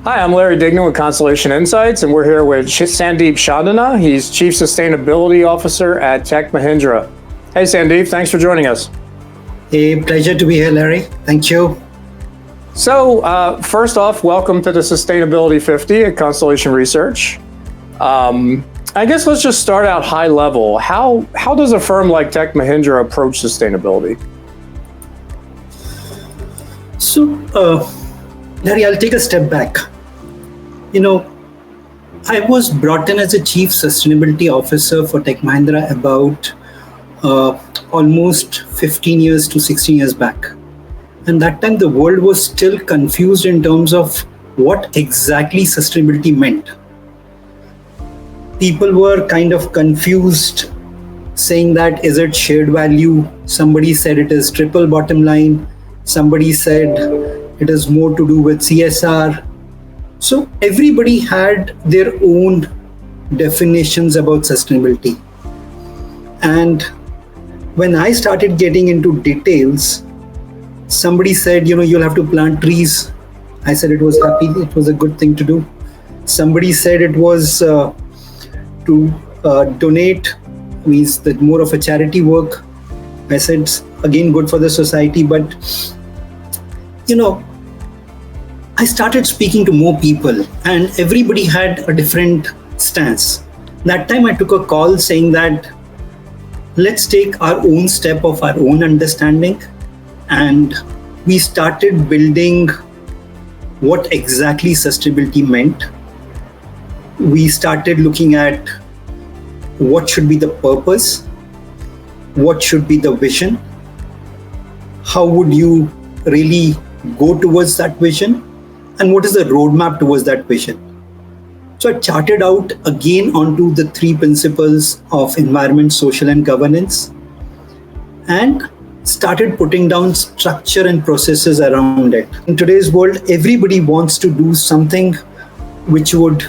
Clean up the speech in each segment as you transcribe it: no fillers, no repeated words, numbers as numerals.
Hi, I'm Larry Dignan with Constellation Insights, and we're here with Sandeep Chandna. He's Chief Sustainability Officer at Tech Mahindra. Hey, Sandeep, thanks for joining us. A pleasure to be here, Larry. Thank you. So, first off, welcome to the Sustainability 50 at Constellation Research. I guess let's just start out high level. How does a firm like Tech Mahindra approach sustainability? So, Larry, I'll take a step back. I was brought in as a Chief Sustainability Officer for Tech Mahindra about almost 15 years to 16 years back. And that time the world was still confused in terms of what exactly sustainability meant. People were kind of confused, saying that is it shared value? Somebody said it is triple bottom line. Somebody said it is more to do with CSR. So everybody had their own definitions about sustainability. And when I started getting into details, somebody said, you'll have to plant trees. I said it was happy. It was a good thing to do. Somebody said it was to donate, means that more of a charity work. I said, again, good for the society. But, I started speaking to more people and everybody had a different stance. That time I took a call saying that let's take our own step of our own understanding. And we started building what exactly sustainability meant. We started looking at what should be the purpose, what should be the vision, how would you really go towards that vision, and what is the roadmap towards that vision. So I charted out again onto the three principles of environment, social, and governance, and started putting down structure and processes around it. In today's world, everybody wants to do something which would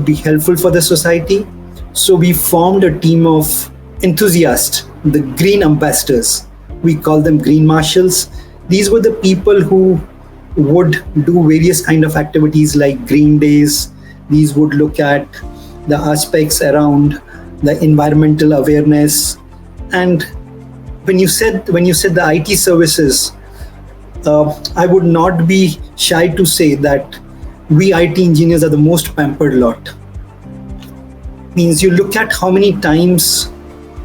be helpful for the society. So we formed a team of enthusiasts, the green ambassadors. We call them green marshals. These were the people who would do various kind of activities like green days. These would look at the aspects around the environmental awareness. And when you said the IT services, I would not be shy to say that we IT engineers are the most pampered lot. Means you look at how many times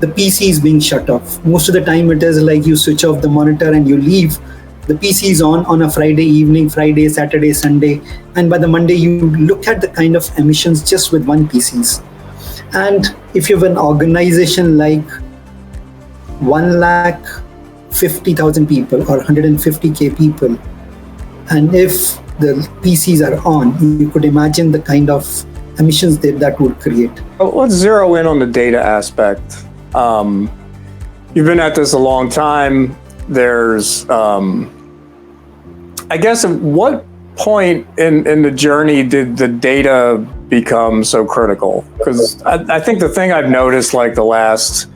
the PC is being shut off. Most of the time it is like you switch off the monitor and you leave. The PC is on a Friday evening, Friday, Saturday, Sunday. And by the Monday, you look at the kind of emissions just with one PCs. And if you have an organization like 150,000 people or 150K people, and if the PCs are on, you could imagine the kind of emissions that would create. Let's zero in on the data aspect. You've been at this a long time. There's, I guess, at what point in the journey did the data become so critical? Because I think the thing I've noticed like the last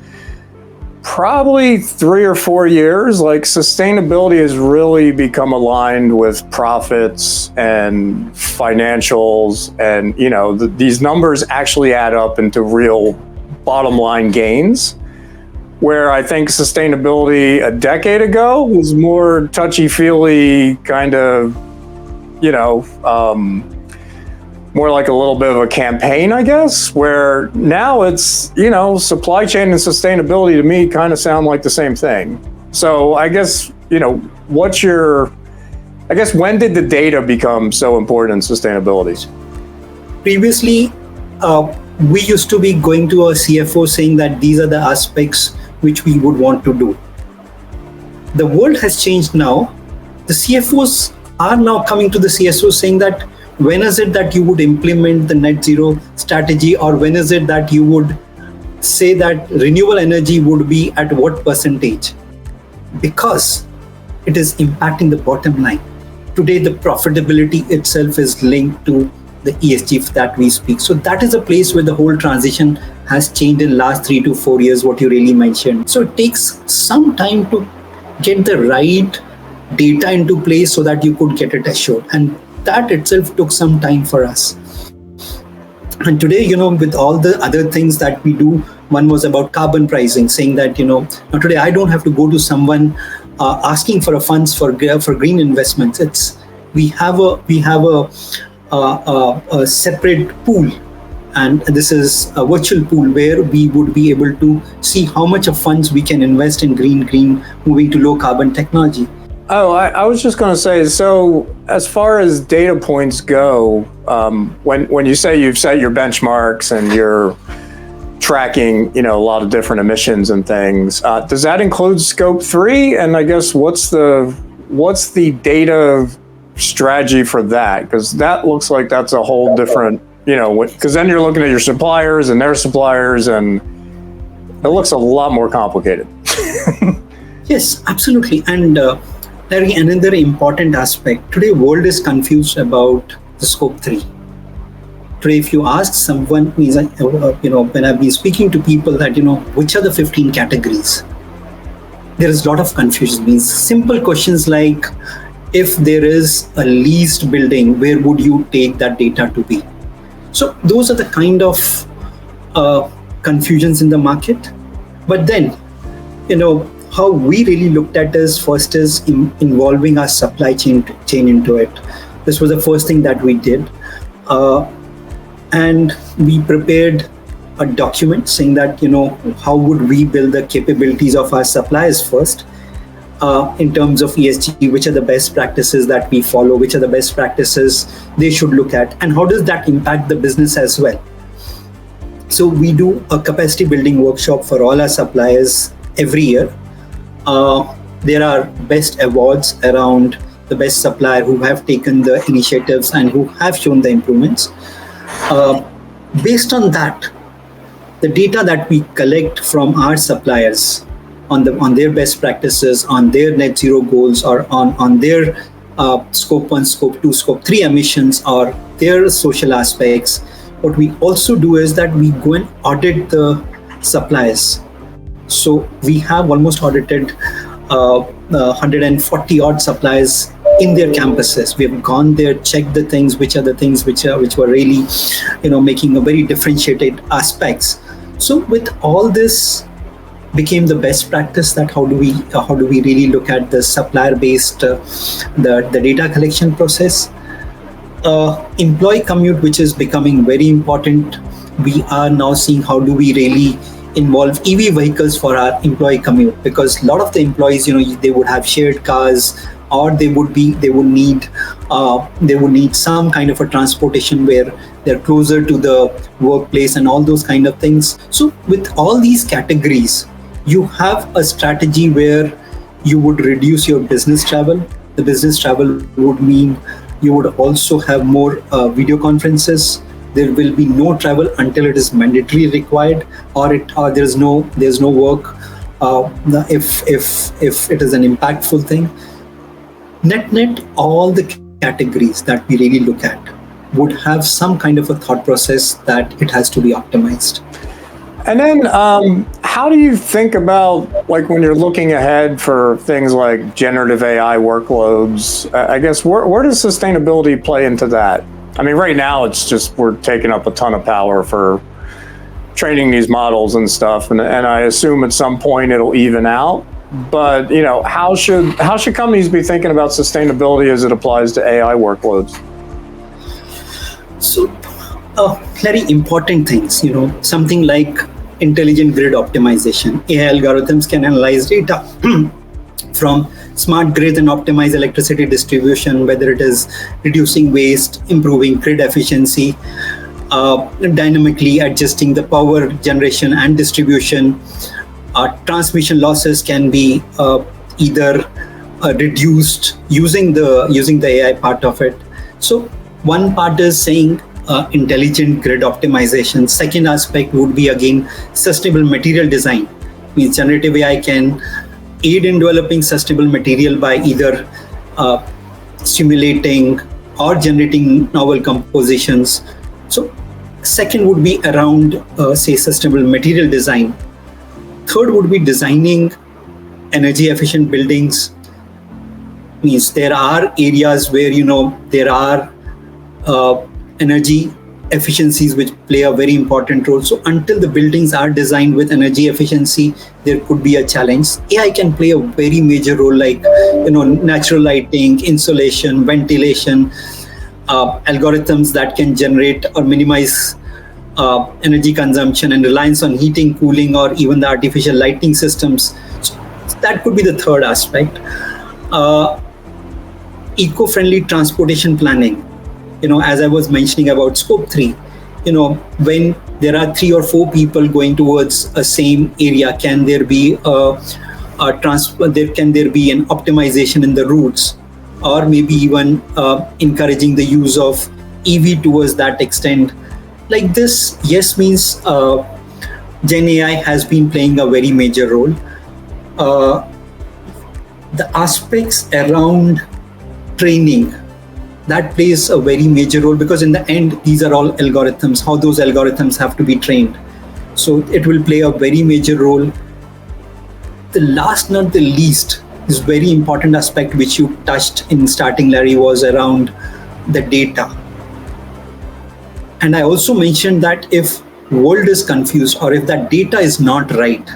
probably 3 or 4 years, like sustainability has really become aligned with profits and financials, and these numbers actually add up into real bottom line gains. Where I think sustainability a decade ago was more touchy-feely, kind of, more like a little bit of a campaign, I guess, where now it's, supply chain and sustainability to me kind of sound like the same thing. So I guess, when did the data become so important in sustainability? Previously, we used to be going to our CFO saying that these are the aspects which we would want to do. The world has changed now. The CFOs are now coming to the CSO saying that when is it that you would implement the net zero strategy, or when is it that you would say that renewable energy would be at what percentage? Because it is impacting the bottom line. Today, the profitability itself is linked to the ESG that we speak. So that is a place where the whole transition has changed in the last 3 to 4 years, what you really mentioned. So it takes some time to get the right data into place so that you could get it assured. And that itself took some time for us. And today, with all the other things that we do, one was about carbon pricing, saying that, now today I don't have to go to someone asking for a funds for green investments. We have a separate pool, and this is a virtual pool where we would be able to see how much of funds we can invest in green, moving to low carbon technology. Oh, I was just going to say, so as far as data points go, when you say you've set your benchmarks and you're tracking, a lot of different emissions and things, does that include scope 3? And I guess what's the data strategy for that? Because that looks like that's a whole different, because then you're looking at your suppliers and their suppliers, and it looks a lot more complicated. Yes, absolutely. And Larry, another important aspect, today world is confused about the scope 3. Today, if you ask someone, when I've been speaking to people that, which are the 15 categories, there is a lot of confusion. Means simple questions like, if there is a leased building, where would you take that data to be? So those are the kind of confusions in the market. But then, how we really looked at is first is involving our supply chain into it. This was the first thing that we did. And we prepared a document saying that, how would we build the capabilities of our suppliers first in terms of ESG, which are the best practices that we follow, which are the best practices they should look at, and how does that impact the business as well. So we do a capacity building workshop for all our suppliers every year. There are best awards around the best supplier who have taken the initiatives and who have shown the improvements. Based on that, the data that we collect from our suppliers on their best practices, on their net zero goals, or on their scope 1, scope 2, scope 3 emissions, or their social aspects, what we also do is that we go and audit the suppliers. So we have almost audited 140 odd suppliers in their campuses. We have gone there, checked the things which were really, making a very differentiated aspects. So with all this became the best practice, that how do we really look at the supplier based the data collection process. Employee commute, which is becoming very important. We are now seeing how do we really involve EV vehicles for our employee commute, because a lot of the employees, they would have shared cars, or they would need some kind of a transportation where they're closer to the workplace and all those kind of things. So with all these categories, you have a strategy where you would reduce your business travel. The business travel would mean you would also have more video conferences. There will be no travel until it is mandatory required, or there's no work if it is an impactful thing. Net, all the categories that we really look at would have some kind of a thought process that it has to be optimized. And then how do you think about, like, when you're looking ahead for things like generative AI workloads, I guess where does sustainability play into that? I mean, right now it's just we're taking up a ton of power for training these models and stuff, and I assume at some point it'll even out. But how should companies be thinking about sustainability as it applies to AI workloads? So, very important things. Something like intelligent grid optimization. AI algorithms can analyze data from smart grids and optimize electricity distribution, whether it is reducing waste, improving grid efficiency, dynamically adjusting the power generation and distribution. Transmission losses can be either reduced using the AI part of it. So one part is saying intelligent grid optimization. Second aspect would be, again, sustainable material design. Means generative AI can aid in developing sustainable material by either stimulating or generating novel compositions. So second would be around, say, sustainable material design. Third would be designing energy efficient buildings. Means there are areas where there are energy efficiencies which play a very important role. So until the buildings are designed with energy efficiency, there could be a challenge. AI can play a very major role, like natural lighting, insulation, ventilation, algorithms that can generate or minimize energy consumption and reliance on heating, cooling, or even the artificial lighting systems. So that could be the third aspect. Eco-friendly transportation planning. As I was mentioning about scope 3, when there are 3 or 4 people going towards a same area, can there be can there be an optimization in the routes, or maybe even encouraging the use of EV towards that extent? Like this, yes, means Gen AI has been playing a very major role. The aspects around training, that plays a very major role, because in the end, these are all algorithms, how those algorithms have to be trained. So it will play a very major role. The last, not the least, is very important aspect which you touched in starting, Larry, was around the data. And I also mentioned that if world is confused, or if that data is not right,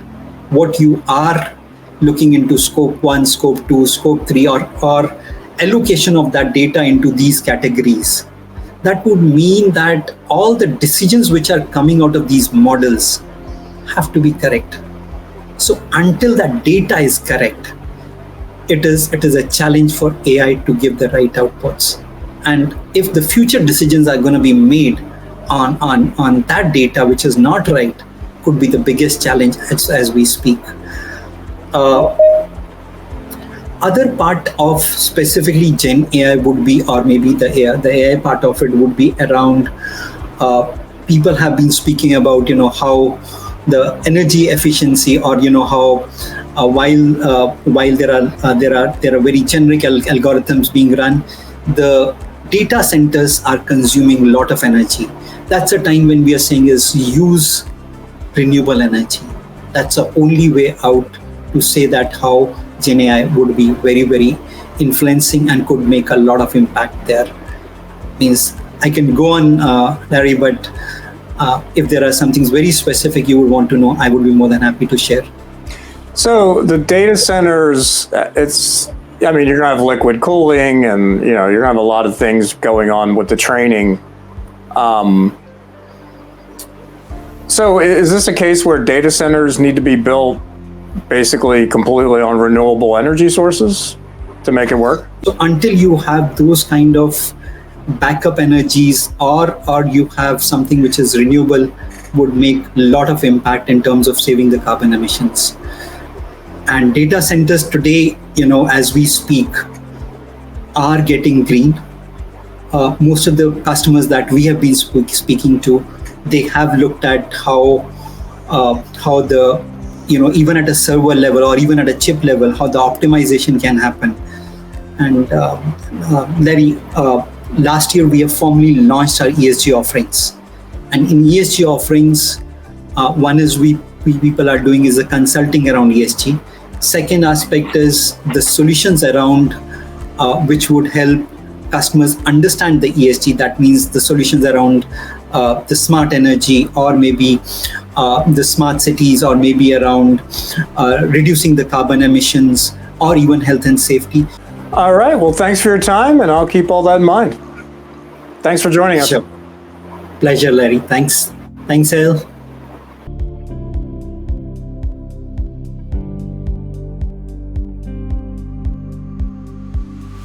what you are looking into scope 1, scope 2, scope 3, or allocation of that data into these categories, that would mean that all the decisions which are coming out of these models have to be correct. So until that data is correct, it is a challenge for AI to give the right outputs. And if the future decisions are going to be made on that data which is not right, could be the biggest challenge as we speak. Other part of specifically Gen AI would be, or maybe the AI part of it would be around, people have been speaking about, how the energy efficiency, or how while there are very generic algorithms being run, the data centers are consuming a lot of energy. That's a time when we are saying is use renewable energy. That's the only way out to say that how Gen AI would be very, very influencing and could make a lot of impact there. Means I can go on, Larry, but if there are some things very specific you would want to know, I would be more than happy to share. So the data centers, you're going to have liquid cooling, and you're going to have a lot of things going on with the training. So is this a case where data centers need to be built basically completely on renewable energy sources to make it work? So until you have those kind of backup energies, or you have something which is renewable, would make a lot of impact in terms of saving the carbon emissions. And data centers today, as we speak, are getting green. Most of the customers that we have been speaking to, they have looked at how the even at a server level or even at a chip level, how the optimization can happen. And Larry, last year we have formally launched our ESG offerings. And in ESG offerings, one is we people are doing is a consulting around ESG. Second aspect is the solutions around which would help customers understand the ESG. That means the solutions around the smart energy, or maybe the smart cities, or maybe around reducing the carbon emissions, or even health and safety. All right. Well, thanks for your time, and I'll keep all that in mind. Thanks for joining us. Sure. Pleasure, Larry. Thanks, El.